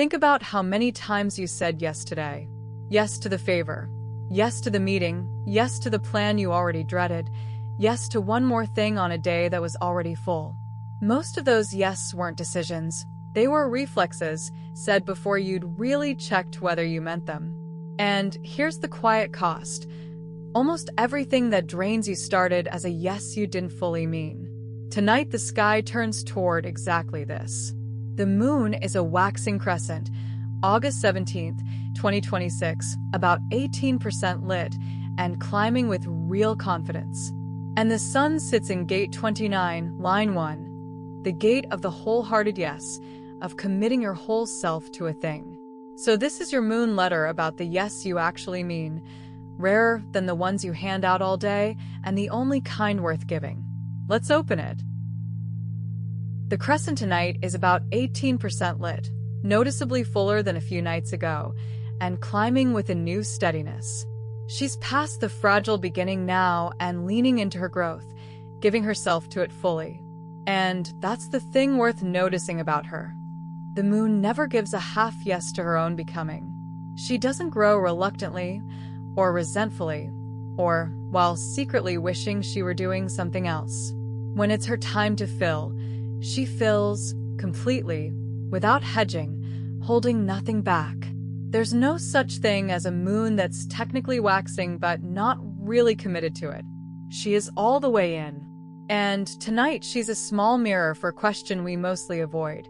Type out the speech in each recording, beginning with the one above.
Think about how many times you said yes today. Yes to the favor. Yes to the meeting. Yes to the plan you already dreaded. Yes to one more thing on a day that was already full. Most of those yes weren't decisions. They were reflexes, said before you'd really checked whether you meant them. And here's the quiet cost. Almost everything that drains you started as a yes you didn't fully mean. Tonight the sky turns toward exactly this. The moon is a waxing crescent, August 17th, 2026, about 18% lit and climbing with real confidence. And the sun sits in gate 29, line 1, the gate of the wholehearted yes, of committing your whole self to a thing. So this is your moon letter about the yes you actually mean, rarer than the ones you hand out all day, and the only kind worth giving. Let's open it. The crescent tonight is about 18% lit, noticeably fuller than a few nights ago, and climbing with a new steadiness. She's past the fragile beginning now and leaning into her growth, giving herself to it fully. And that's the thing worth noticing about her. The moon never gives a half yes to her own becoming. She doesn't grow reluctantly or resentfully, or while secretly wishing she were doing something else. When it's her time to fill, she fills completely, without hedging, holding nothing back. There's no such thing as a moon that's technically waxing but not really committed to it. She is all the way in. And tonight she's a small mirror for a question we mostly avoid.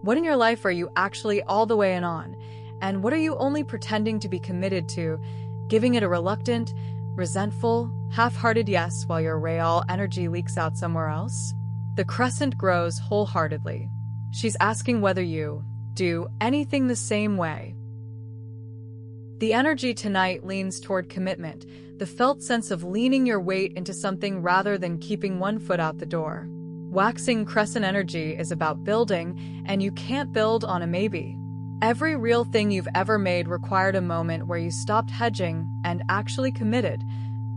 What in your life are you actually all the way in on? And what are you only pretending to be committed to, giving it a reluctant, resentful, half-hearted yes while your real energy leaks out somewhere else? The crescent grows wholeheartedly. She's asking whether you do anything the same way. The energy tonight leans toward commitment, the felt sense of leaning your weight into something rather than keeping one foot out the door. Waxing crescent energy is about building, and you can't build on a maybe. Every real thing you've ever made required a moment where you stopped hedging and actually committed,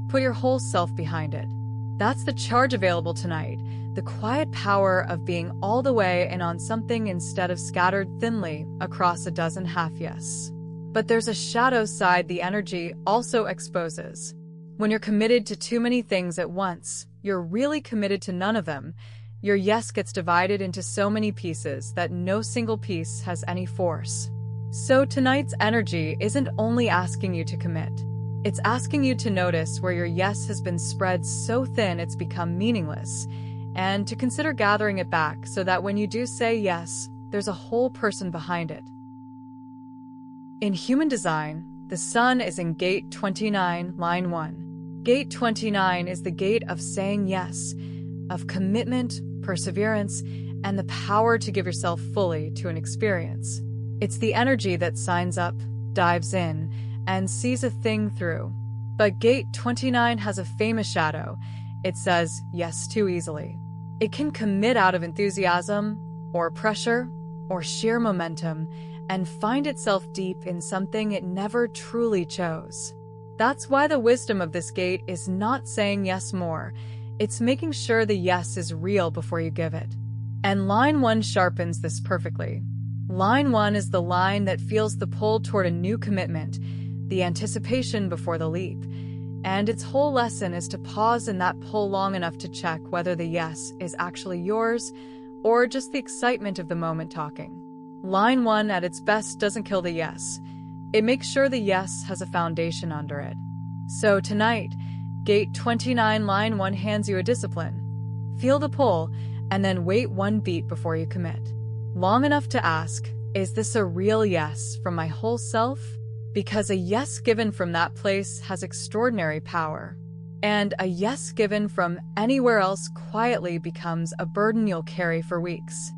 put your whole self behind it. That's the charge available tonight, the quiet power of being all the way in on something instead of scattered thinly across a dozen half-yes. But there's a shadow side the energy also exposes. When you're committed to too many things at once, you're really committed to none of them. Your yes gets divided into so many pieces that no single piece has any force. So tonight's energy isn't only asking you to commit. It's asking you to notice where your yes has been spread so thin it's become meaningless, and to consider gathering it back so that when you do say yes, there's a whole person behind it. In human design, the sun is in gate 29, line 1. Gate 29 is the gate of saying yes, of commitment, perseverance, and the power to give yourself fully to an experience. It's the energy that signs up, dives in, and sees a thing through. But gate 29 has a famous shadow. It says yes too easily. It can commit out of enthusiasm, or pressure, or sheer momentum, and find itself deep in something it never truly chose. That's why the wisdom of this gate is not saying yes more. It's making sure the yes is real before you give it. And line 1 sharpens this perfectly. Line 1 is the line that feels the pull toward a new commitment, the anticipation before the leap. And its whole lesson is to pause in that pull long enough to check whether the yes is actually yours or just the excitement of the moment talking. Line 1 at its best doesn't kill the yes. It makes sure the yes has a foundation under it. So tonight, gate 29 line 1 hands you a discipline. Feel the pull, and then wait one beat before you commit. Long enough to ask, is this a real yes from my whole self? Because a yes given from that place has extraordinary power. And a yes given from anywhere else quietly becomes a burden you'll carry for weeks.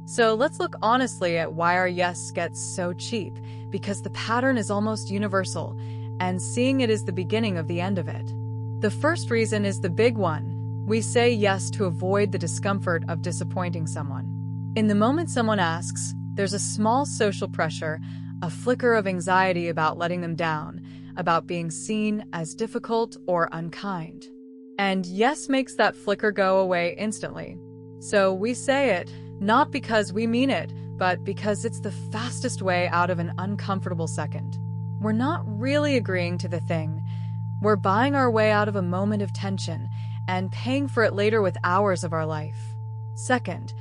So let's look honestly at why our yes gets so cheap, because the pattern is almost universal, and seeing it is the beginning of the end of it. The first reason is the big one. We say yes to avoid the discomfort of disappointing someone. In the moment someone asks, there's a small social pressure, a flicker of anxiety about letting them down, about being seen as difficult or unkind. And yes makes that flicker go away instantly. So we say it, not because we mean it, but because it's the fastest way out of an uncomfortable second. We're not really agreeing to the thing. We're buying our way out of a moment of tension and paying for it later with hours of our life. Second,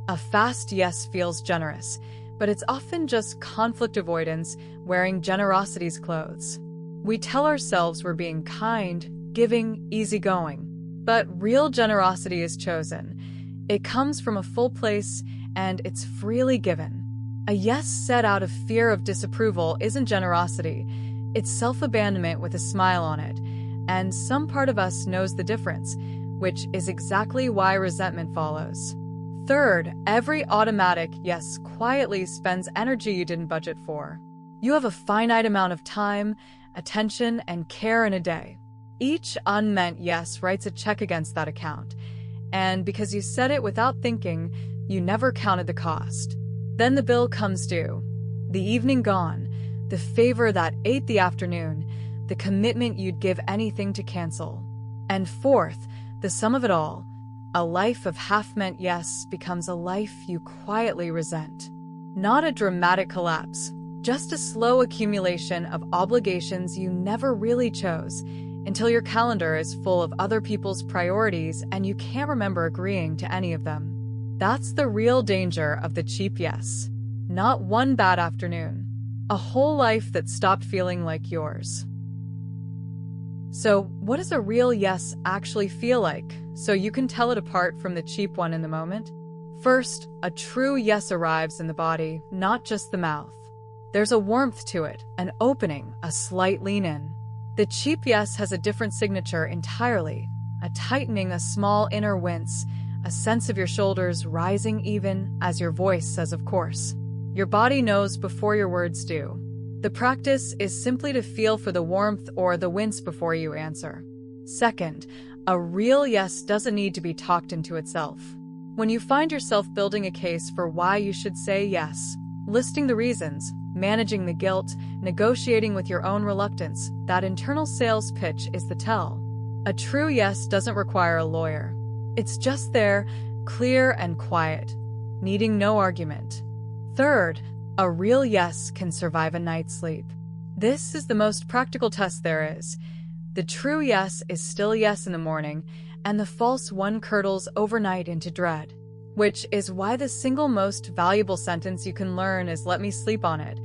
a fast yes feels generous, but it's often just conflict avoidance wearing generosity's clothes. We tell ourselves we're being kind, giving, easygoing, but real generosity is chosen. It comes from a full place, and it's freely given. A yes said out of fear of disapproval isn't generosity. It's self-abandonment with a smile on it, and some part of us knows the difference, which is exactly why resentment follows. Third, every automatic yes quietly spends energy you didn't budget for. You have a finite amount of time, attention, and care in a day. Each unmeant yes writes a check against that account, and because you said it without thinking, you never counted the cost. Then the bill comes due. The evening gone, the favor that ate the afternoon, the commitment you'd give anything to cancel. And fourth, the sum of it all, a life of half-meant yes becomes a life you quietly resent. Not a dramatic collapse, just a slow accumulation of obligations you never really chose, until your calendar is full of other people's priorities and you can't remember agreeing to any of them. That's the real danger of the cheap yes. Not one bad afternoon. A whole life that stopped feeling like yours. So, what does a real yes actually feel like, so you can tell it apart from the cheap one in the moment? First, a true yes arrives in the body, not just the mouth. There's a warmth to it, an opening, a slight lean in. The cheap yes has a different signature entirely, a tightening, a small inner wince, a sense of your shoulders rising even as your voice says of course. Your body knows before your words do. The practice is simply to feel for the warmth or the wince before you answer. Second, a real yes doesn't need to be talked into itself. When you find yourself building a case for why you should say yes, listing the reasons, managing the guilt, negotiating with your own reluctance, that internal sales pitch is the tell. A true yes doesn't require a lawyer. It's just there, clear and quiet, needing no argument. Third, a real yes can survive a night's sleep. This is the most practical test there is. The true yes is still yes in the morning, and the false one curdles overnight into dread. Which is why the single most valuable sentence you can learn is "let me sleep on it,"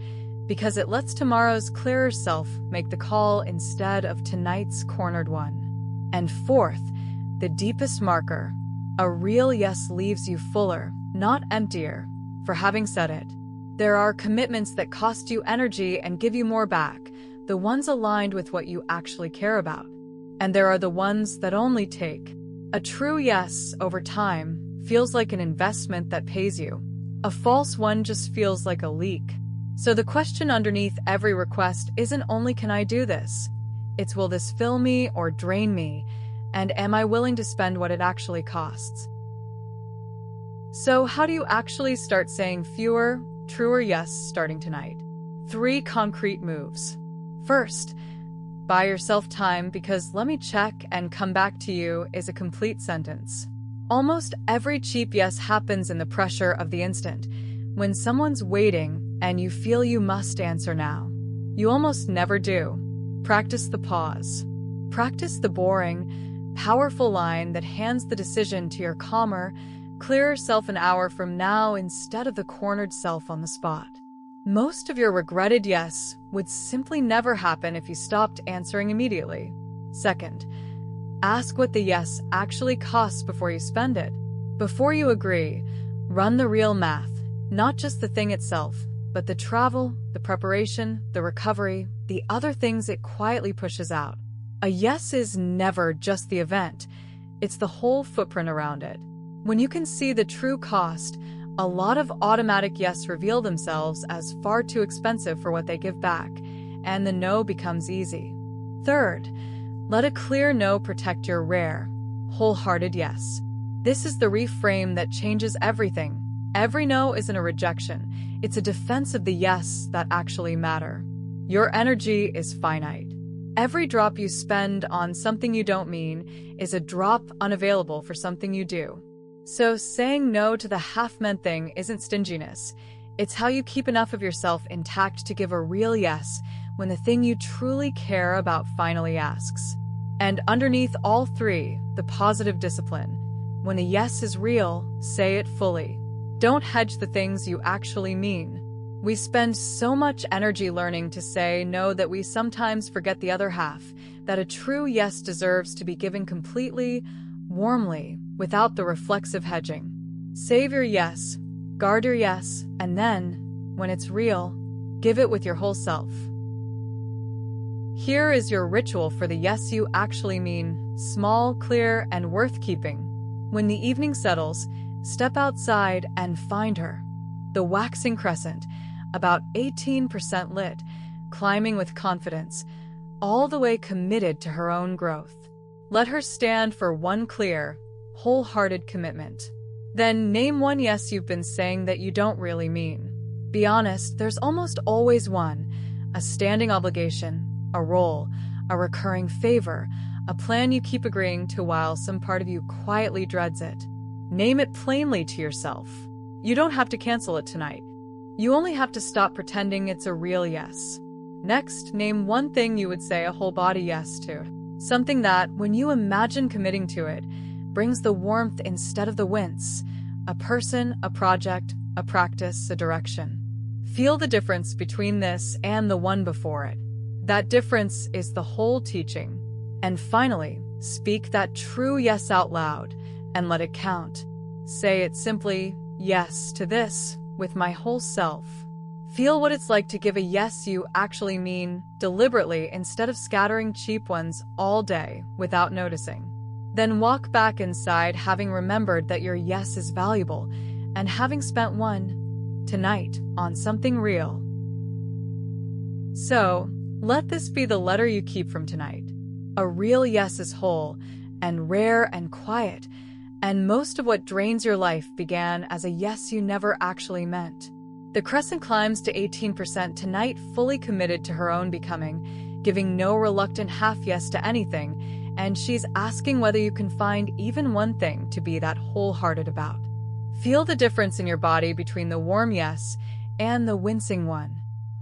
because it lets tomorrow's clearer self make the call instead of tonight's cornered one. And fourth, the deepest marker, a real yes leaves you fuller, not emptier, for having said it. There are commitments that cost you energy and give you more back, the ones aligned with what you actually care about. And there are the ones that only take. A true yes, over time, feels like an investment that pays you. A false one just feels like a leak. So the question underneath every request isn't only "can I do this?" It's "will this fill me or drain me? And am I willing to spend what it actually costs?" So how do you actually start saying fewer, truer yes starting tonight? 3 concrete moves. First, buy yourself time, because "let me check and come back to you" is a complete sentence. Almost every cheap yes happens in the pressure of the instant, when someone's waiting and you feel you must answer now. You almost never do. Practice the pause. Practice the boring, powerful line that hands the decision to your calmer, clearer self an hour from now instead of the cornered self on the spot. Most of your regretted yes would simply never happen if you stopped answering immediately. Second, ask what the yes actually costs before you spend it. Before you agree, run the real math, not just the thing itself, but the travel, the preparation, the recovery, the other things it quietly pushes out. A yes is never just the event, it's the whole footprint around it. When you can see the true cost, a lot of automatic yes reveal themselves as far too expensive for what they give back, and the no becomes easy. Third, let a clear no protect your rare, wholehearted yes. This is the reframe that changes everything. Every no isn't a rejection, it's a defense of the yes that actually matter. Your energy is finite. Every drop you spend on something you don't mean is a drop unavailable for something you do. So saying no to the half-meant thing isn't stinginess, It's how you keep enough of yourself intact to give a real yes when the thing you truly care about finally asks. And underneath all three, the positive discipline. When the yes is real, say it fully. Don't hedge the things you actually mean. We spend so much energy learning to say no that we sometimes forget the other half, that a true yes deserves to be given completely, warmly, without the reflexive hedging. Save your yes, guard your yes, and then, when it's real, give it with your whole self. Here is your ritual for the yes you actually mean, small, clear, and worth keeping. When the evening settles, step outside and find her. The waxing crescent, about 18% lit, climbing with confidence, all the way committed to her own growth. Let her stand for one clear, wholehearted commitment. Then name one yes you've been saying that you don't really mean. Be honest, there's almost always one, a standing obligation, a role, a recurring favor, a plan you keep agreeing to while some part of you quietly dreads it. Name it plainly to yourself. You don't have to cancel it tonight. You only have to stop pretending it's a real yes. Next, name one thing you would say a whole body yes to. Something that, when you imagine committing to it, brings the warmth instead of the wince. A person, a project, a practice, a direction. Feel the difference between this and the one before it. That difference is the whole teaching. And finally, speak that true yes out loud and let it count. Say it simply, yes to this, with my whole self. Feel what it's like to give a yes you actually mean, deliberately, instead of scattering cheap ones all day without noticing. Then walk back inside having remembered that your yes is valuable and having spent one, tonight, on something real. So, let this be the letter you keep from tonight. A real yes is whole and rare and quiet, and most of what drains your life began as a yes you never actually meant. The Crescent climbs to 18% tonight, fully committed to her own becoming, giving no reluctant half yes to anything, and she's asking whether you can find even one thing to be that wholehearted about. Feel the difference in your body between the warm yes and the wincing one.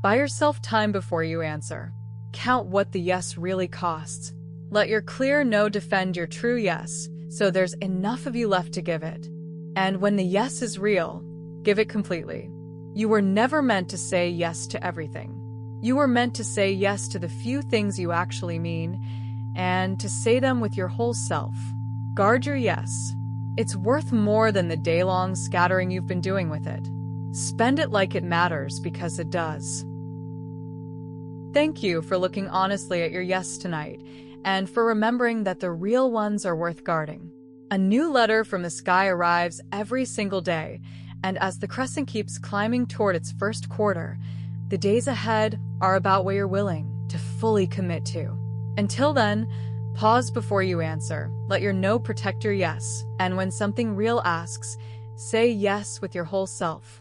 Buy yourself time before you answer. Count what the yes really costs. Let your clear no defend your true yes, so there's enough of you left to give it. And when the yes is real, give it completely. You were never meant to say yes to everything. You were meant to say yes to the few things you actually mean, and to say them with your whole self. Guard your yes. It's worth more than the day-long scattering you've been doing with it. Spend it like it matters, because it does. Thank you for looking honestly at your yes tonight, and for remembering that the real ones are worth guarding. A new letter from the sky arrives every single day, and as the Crescent keeps climbing toward its first quarter, the days ahead are about what you're willing to fully commit to. Until then, pause before you answer, let your no protect your yes, and when something real asks, say yes with your whole self.